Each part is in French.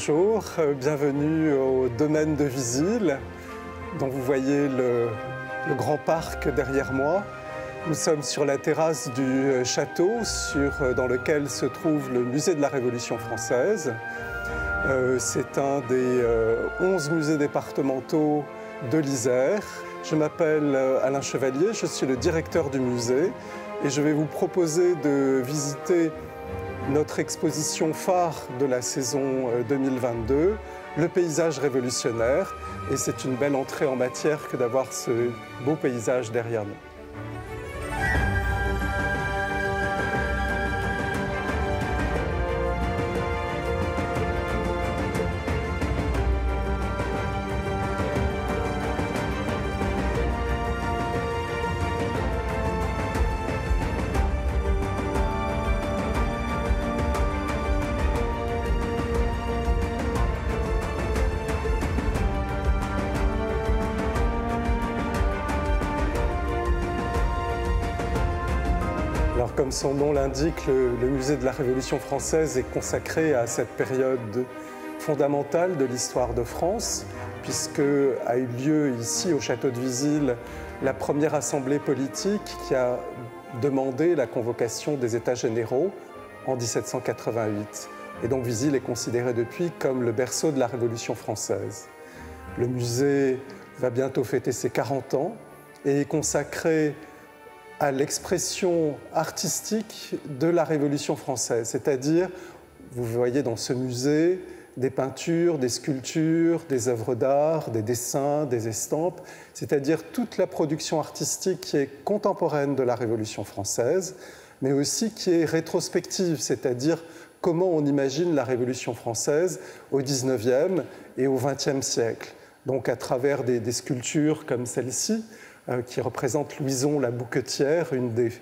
bonjour, bienvenue au domaine de Visil, dont vous voyez le grand parc derrière moi. Nous sommes sur la terrasse du château dans lequel se trouve le musée de la Révolution française. C'est un des 11 musées départementaux de l'Isère. Je m'appelle Alain Chevalier, je suis le directeur du musée et je vais vous proposer de visiter notre exposition phare de la saison 2022, le paysage révolutionnaire. Et c'est une belle entrée en matière que d'avoir ce beau paysage derrière nous. Alors, comme son nom l'indique, le musée de la Révolution française est consacré à cette période fondamentale de l'histoire de France, puisque a eu lieu ici au château de Visil la première assemblée politique qui a demandé la convocation des États généraux en 1788. Et donc Visil est considéré depuis comme le berceau de la Révolution française. Le musée va bientôt fêter ses 40 ans et est consacré à l'expression artistique de la Révolution française, c'est-à-dire, vous voyez dans ce musée, des peintures, des sculptures, des œuvres d'art, des dessins, des estampes, c'est-à-dire toute la production artistique qui est contemporaine de la Révolution française, mais aussi qui est rétrospective, c'est-à-dire comment on imagine la Révolution française au XIXe et au XXe siècle. Donc à travers des sculptures comme celle-ci, qui représente Louison la Bouquetière, une des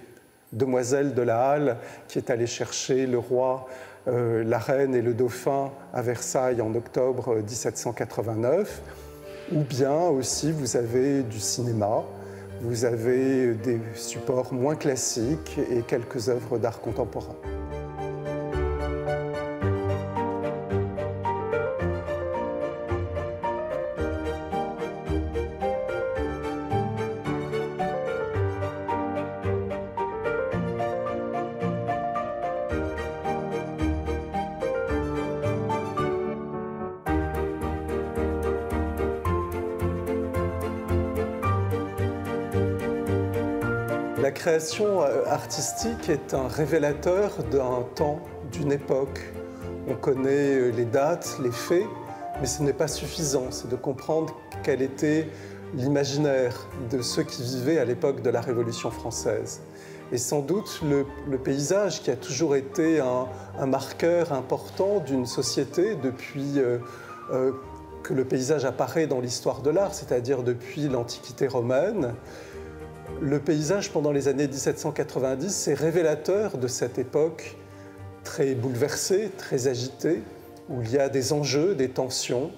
demoiselles de la Halle qui est allée chercher le roi, la reine et le dauphin à Versailles en octobre 1789. Ou bien aussi vous avez du cinéma, vous avez des supports moins classiques et quelques œuvres d'art contemporain. La création artistique est un révélateur d'un temps, d'une époque. On connaît les dates, les faits, mais ce n'est pas suffisant. C'est de comprendre quel était l'imaginaire de ceux qui vivaient à l'époque de la Révolution française. Et sans doute le paysage qui a toujours été un marqueur important d'une société depuis que le paysage apparaît dans l'histoire de l'art, c'est-à-dire depuis l'Antiquité romaine. Le paysage, pendant les années 1790, est révélateur de cette époque très bouleversée, très agitée, où il y a des enjeux, des tensions.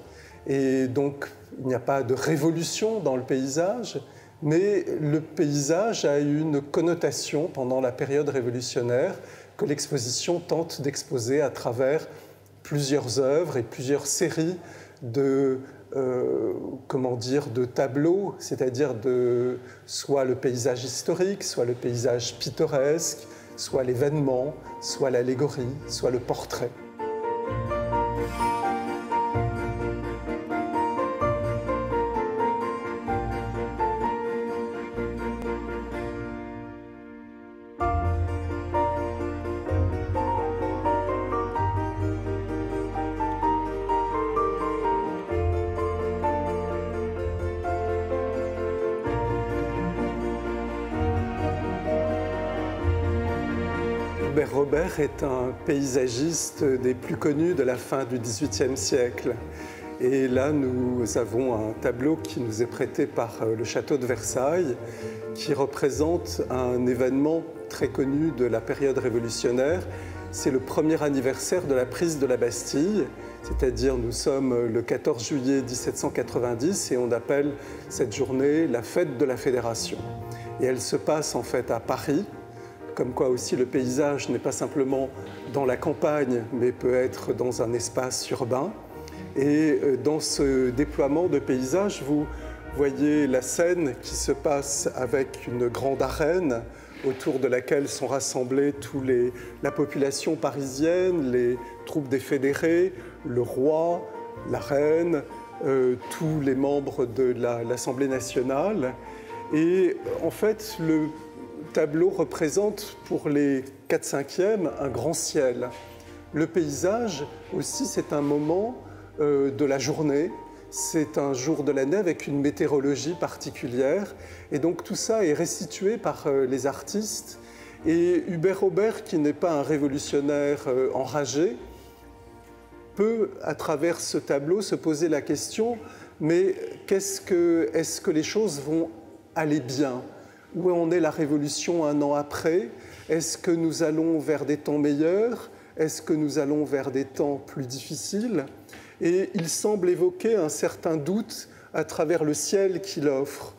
Et donc, il n'y a pas de révolution dans le paysage, mais le paysage a une connotation pendant la période révolutionnaire que l'exposition tente d'exposer à travers plusieurs œuvres et plusieurs séries de tableaux, c'est-à-dire soit le paysage historique, soit le paysage pittoresque, soit l'événement, soit l'allégorie, soit le portrait. Hubert Robert est un paysagiste des plus connus de la fin du XVIIIe siècle. Et là, nous avons un tableau qui nous est prêté par le château de Versailles, qui représente un événement très connu de la période révolutionnaire. C'est le premier anniversaire de la prise de la Bastille, c'est-à-dire nous sommes le 14 juillet 1790 et on appelle cette journée la fête de la Fédération. Et elle se passe en fait à Paris, comme quoi aussi le paysage n'est pas simplement dans la campagne, mais peut être dans un espace urbain. Et dans ce déploiement de paysages, vous voyez la scène qui se passe avec une grande arène autour de laquelle sont rassemblés la population parisienne, les troupes des fédérés, le roi, la reine, tous les membres de l'Assemblée nationale. Et en fait, le tableau représente pour les 4/5e un grand ciel. Le paysage aussi, c'est un moment de la journée. C'est un jour de l'année avec une météorologie particulière. Et donc tout ça est restitué par les artistes. Et Hubert Robert, qui n'est pas un révolutionnaire enragé, peut, à travers ce tableau, se poser la question, mais est-ce que les choses vont aller bien? Où en est la révolution un an après? Est-ce que nous allons vers des temps meilleurs? Est-ce que nous allons vers des temps plus difficiles? Et il semble évoquer un certain doute à travers le ciel qu'il offre.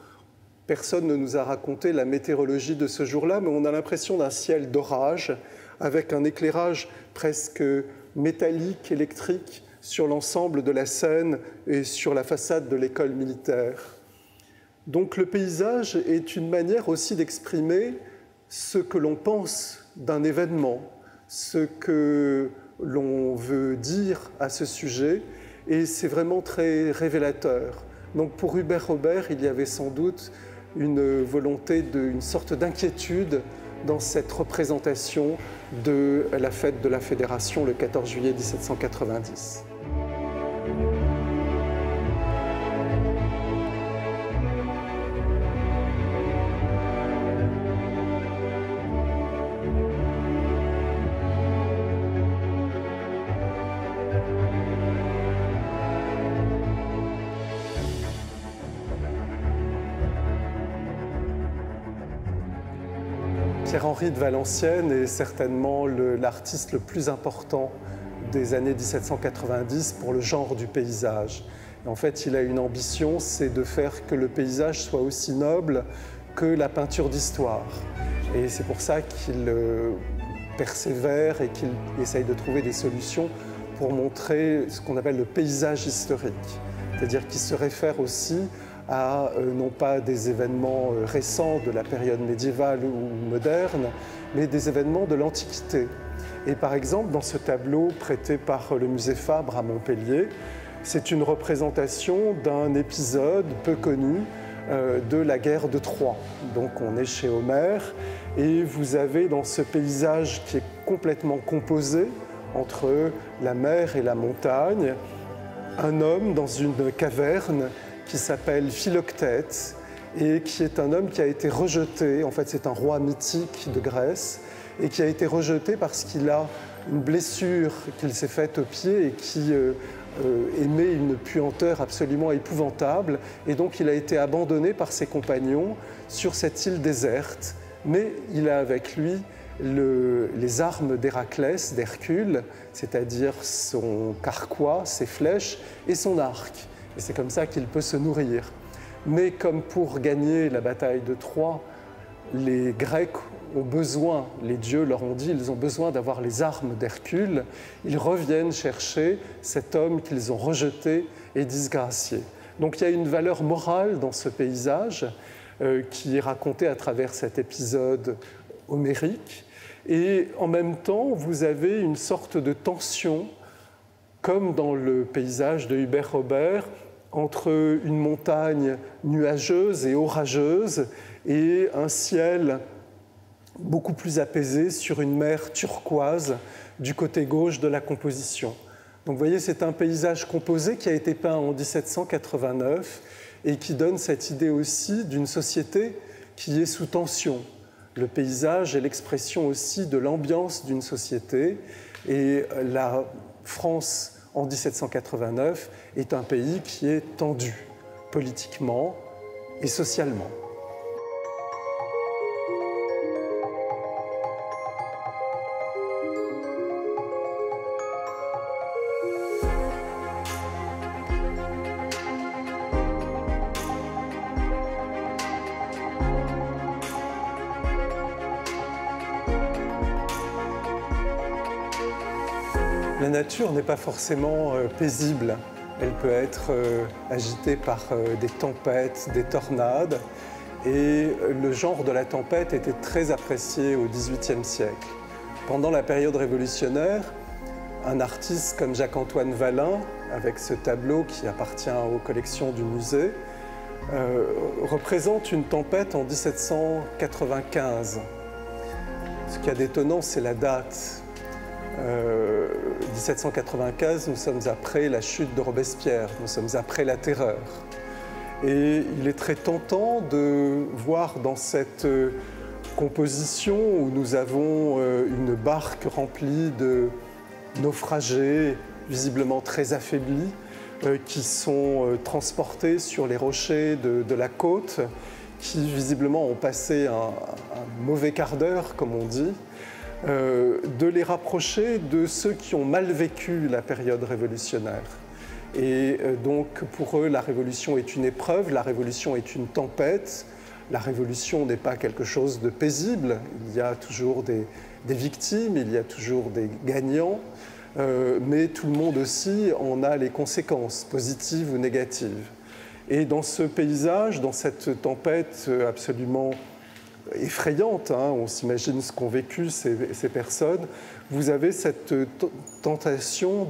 Personne ne nous a raconté la météorologie de ce jour-là, mais on a l'impression d'un ciel d'orage, avec un éclairage presque métallique, électrique, sur l'ensemble de la scène et sur la façade de l'école militaire. Donc le paysage est une manière aussi d'exprimer ce que l'on pense d'un événement, ce que l'on veut dire à ce sujet, et c'est vraiment très révélateur. Donc pour Hubert Robert, il y avait sans doute une volonté, une sorte d'inquiétude dans cette représentation de la fête de la Fédération le 14 juillet 1790. Pierre-Henri de Valenciennes est certainement l'artiste le plus important des années 1790 pour le genre du paysage. Et en fait, il a une ambition, c'est de faire que le paysage soit aussi noble que la peinture d'histoire. Et c'est pour ça qu'il persévère et qu'il essaye de trouver des solutions pour montrer ce qu'on appelle le paysage historique. C'est-à-dire qu'il se réfère aussi à non pas des événements récents de la période médiévale ou moderne, mais des événements de l'Antiquité. Et par exemple, dans ce tableau prêté par le musée Fabre à Montpellier, c'est une représentation d'un épisode peu connu de la guerre de Troie. Donc on est chez Homère et vous avez dans ce paysage qui est complètement composé entre la mer et la montagne, un homme dans une caverne qui s'appelle Philoctète et qui est un homme qui a été rejeté, en fait c'est un roi mythique de Grèce, et qui a été rejeté parce qu'il a une blessure qu'il s'est faite au pied et qui émet une puanteur absolument épouvantable, et donc il a été abandonné par ses compagnons sur cette île déserte, mais il a avec lui les armes d'Héraclès, d'Hercule, c'est-à-dire son carquois, ses flèches et son arc. Et c'est comme ça qu'il peut se nourrir. Mais comme pour gagner la bataille de Troie, les Grecs ont besoin, les dieux leur ont dit, ils ont besoin d'avoir les armes d'Hercule, ils reviennent chercher cet homme qu'ils ont rejeté et disgracié. Donc il y a une valeur morale dans ce paysage qui est raconté à travers cet épisode homérique. Et en même temps, vous avez une sorte de tension, comme dans le paysage de Hubert Robert, entre une montagne nuageuse et orageuse et un ciel beaucoup plus apaisé sur une mer turquoise du côté gauche de la composition. Donc vous voyez, c'est un paysage composé qui a été peint en 1789 et qui donne cette idée aussi d'une société qui est sous tension. Le paysage est l'expression aussi de l'ambiance d'une société, et la France en 1789 est un pays qui est tendu politiquement et socialement. La nature n'est pas forcément paisible. elle peut être agitée par des tempêtes, des tornades. Et le genre de la tempête était très apprécié au XVIIIe siècle. Pendant la période révolutionnaire, un artiste comme Jacques-Antoine Valin, avec ce tableau qui appartient aux collections du musée, représente une tempête en 1795. Ce qui est d'étonnant, c'est la date. 1795, nous sommes après la chute de Robespierre, nous sommes après la Terreur. Et il est très tentant de voir dans cette composition où nous avons une barque remplie de naufragés, visiblement très affaiblis, qui sont transportés sur les rochers de la côte, qui visiblement ont passé un mauvais quart d'heure, comme on dit, de les rapprocher de ceux qui ont mal vécu la période révolutionnaire. Et donc pour eux, la révolution est une épreuve, la révolution est une tempête. La révolution n'est pas quelque chose de paisible, il y a toujours des victimes, il y a toujours des gagnants, mais tout le monde aussi en a les conséquences, positives ou négatives. Et dans ce paysage, dans cette tempête absolument effrayante, hein, on s'imagine ce qu'ont vécu ces personnes, vous avez cette tentation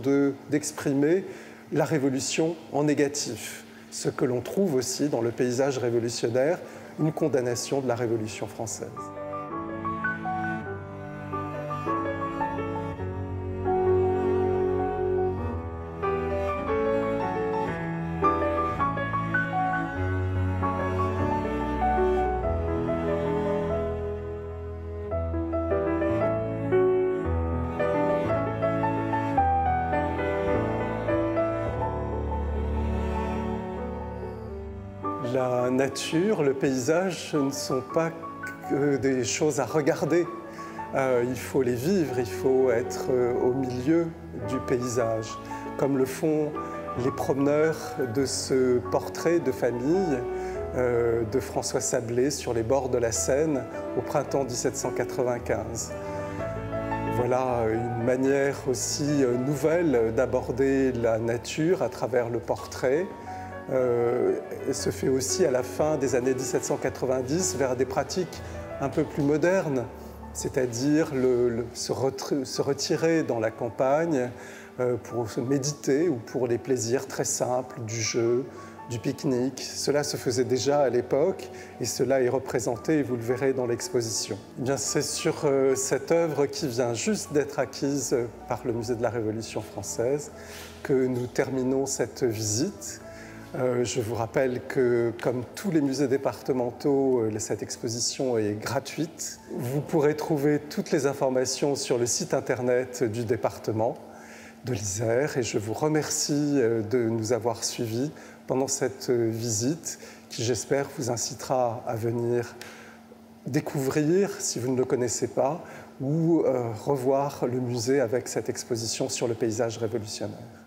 d'exprimer la révolution en négatif, ce que l'on trouve aussi dans le paysage révolutionnaire, une condamnation de la Révolution française. La nature, le paysage, ne sont pas que des choses à regarder. Il faut les vivre, il faut être au milieu du paysage, comme le font les promeneurs de ce portrait de famille de François Sablé sur les bords de la Seine au printemps 1795. Voilà une manière aussi nouvelle d'aborder la nature à travers le portrait. Se fait aussi à la fin des années 1790 vers des pratiques un peu plus modernes, c'est-à-dire se retirer dans la campagne pour se méditer ou pour les plaisirs très simples du jeu, du pique-nique. Cela se faisait déjà à l'époque et cela est représenté, et vous le verrez dans l'exposition. Eh bien, c'est sur cette œuvre qui vient juste d'être acquise par le Musée de la Révolution française que nous terminons cette visite. Je vous rappelle que, comme tous les musées départementaux, cette exposition est gratuite. Vous pourrez trouver toutes les informations sur le site internet du département de l'Isère et je vous remercie de nous avoir suivis pendant cette visite qui, j'espère, vous incitera à venir découvrir, si vous ne le connaissez pas, ou revoir le musée avec cette exposition sur le paysage révolutionnaire.